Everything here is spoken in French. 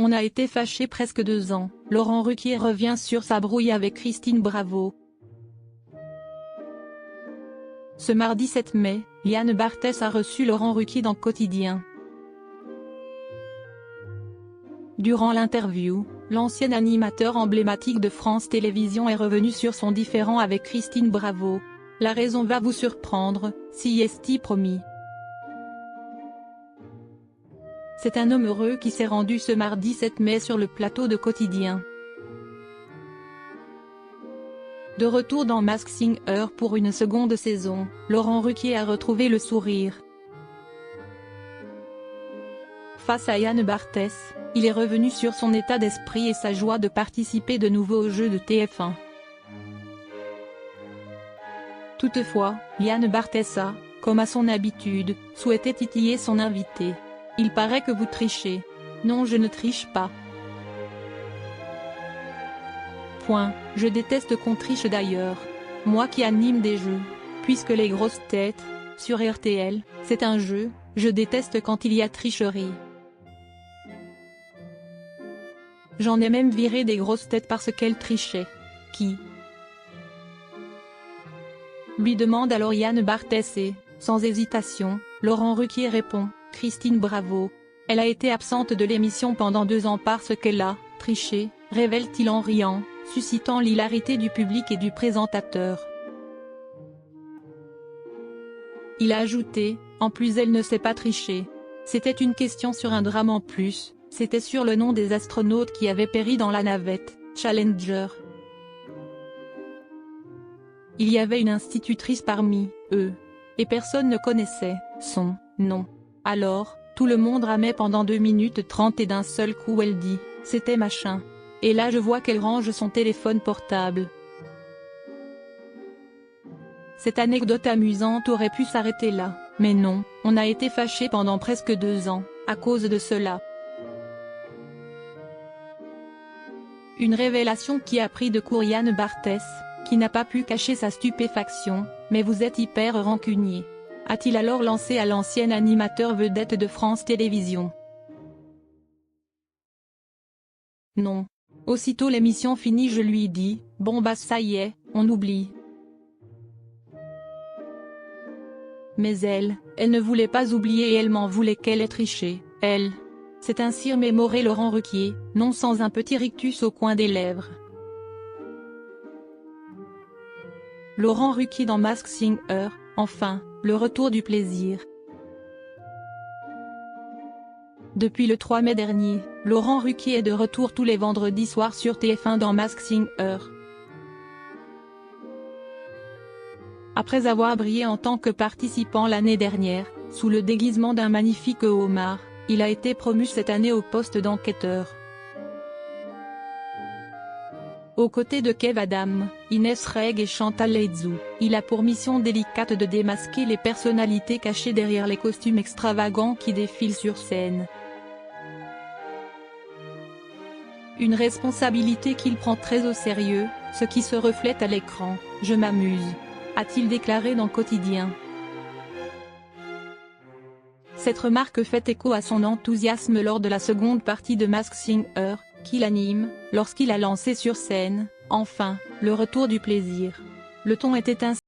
On a été fâchés presque 2 ans. Laurent Ruquier revient sur sa brouille avec Christine Bravo. Ce mardi 7 mai, Liane Barthès a reçu Laurent Ruquier dans Quotidien. Durant l'interview, l'ancien animateur emblématique de France Télévisions est revenu sur son différend avec Christine Bravo. La raison va vous surprendre, si est promis. C'est un homme heureux qui s'est rendu ce mardi 7 mai sur le plateau de Quotidien. De retour dans Masked Singer pour une seconde saison, Laurent Ruquier a retrouvé le sourire. Face à Liane Barthès, il est revenu sur son état d'esprit et sa joie de participer de nouveau au jeu de TF1. Toutefois, Liane Barthès a, comme à son habitude, souhaité titiller son invité. « Il paraît que vous trichez. » »« Non, je ne triche pas. Je déteste qu'on triche d'ailleurs. Moi qui anime des jeux. Puisque les grosses têtes, sur RTL, c'est un jeu, je déteste quand il y a tricherie. J'en ai même viré des grosses têtes parce qu'elles trichaient. Qui ? Lui demande alors Liane Barthès et, sans hésitation, Laurent Ruquier répond, Christine Bravo. Elle a été absente de l'émission pendant 2 ans parce qu'elle a triché, révèle-t-il en riant, suscitant l'hilarité du public et du présentateur. Il a ajouté, en plus elle ne sait pas tricher. C'était une question sur un drame en plus, c'était sur le nom des astronautes qui avaient péri dans la navette, Challenger. Il y avait une institutrice parmi eux. Et personne ne connaissait son nom. Alors, tout le monde ramait pendant 2 minutes 30 et d'un seul coup elle dit, c'était machin. Et là je vois qu'elle range son téléphone portable. Cette anecdote amusante aurait pu s'arrêter là, mais non, on a été fâchés pendant presque 2 ans, à cause de cela. Une révélation qui a pris de court Liane Barthès, qui n'a pas pu cacher sa stupéfaction, mais vous êtes hyper rancunier. A-t-il alors lancé à l'ancien animateur vedette de France Télévisions. Non. Aussitôt l'émission finie je lui dis, bon bah ça y est, on oublie. Mais elle ne voulait pas oublier et elle m'en voulait qu'elle ait triché, elle. C'est ainsi remémoré Laurent Ruquier, non sans un petit rictus au coin des lèvres. Laurent Ruquier dans Masked Singer, enfin, le retour du plaisir. Depuis le 3 mai dernier, Laurent Ruquier est de retour tous les vendredis soirs sur TF1 dans Masked Singer. Après avoir brillé en tant que participant l'année dernière, sous le déguisement d'un magnifique homard, il a été promu cette année au poste d'enquêteur. Aux côtés de Kev Adam, Inès Reg et Chantal Laizou, il a pour mission délicate de démasquer les personnalités cachées derrière les costumes extravagants qui défilent sur scène. Une responsabilité qu'il prend très au sérieux, ce qui se reflète à l'écran, « Je m'amuse », a-t-il déclaré dans Quotidien. Cette remarque fait écho à son enthousiasme lors de la seconde partie de Masked Singer, qu'il anime, lorsqu'il a lancé sur scène, enfin, le retour du plaisir. Le ton était ainsi.